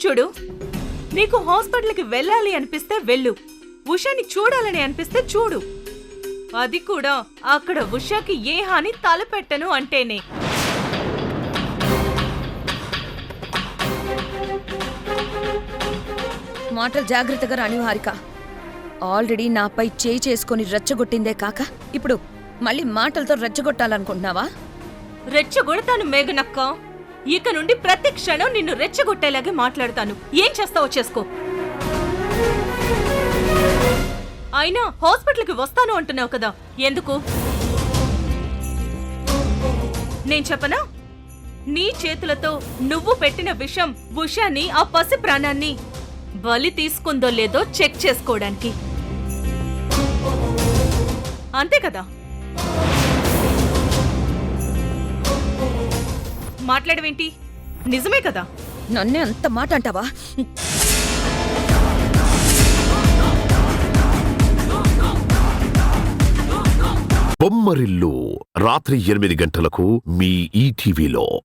చూడు, నీకు హాస్పిటల్కి వెళ్ళాలి అనిపిస్తే వెళ్ళు, ఉషాని చూడాలని అనిపిస్తే చూడు. అది కూడా అక్కడ ఉషాకి ఏ హాని తలపెట్టను అంటేనే. మాటలు జాగ్రత్తగా రాని హారిక. ఆల్రెడీ నాపై చేయి చేసుకుని రెచ్చగొట్టిందే కాక ఇప్పుడు మళ్ళీ మాటలతో రెచ్చగొట్టాలనుకుంటున్నావా? రెచ్చగొడతాను మేఘనక్క. ఇక నుండి ప్రతి క్షణం నిన్ను రెచ్చగొట్టేలాగే మాట్లాడతాను. ఏం చేస్తావో చేసుకో. అయినా హాస్పిటల్కి వస్తాను అంటున్నావు కదా, ఎందుకు? నేను చెప్పనా? నీ చేతులతో నువ్వు పెట్టిన విషం ఉషాని, ఆ పసి ప్రాణాన్ని బలి తీసుకుందో లేదో చెక్ చేసుకోవడానికి. అంతే కదా? మాట్లాడవేంటి? నిజమే కదా? నన్నే అంత మాట అంటావా? బొమ్మరిల్లు రాత్రి 8 గంటలకు మీ ఈటీవీలో.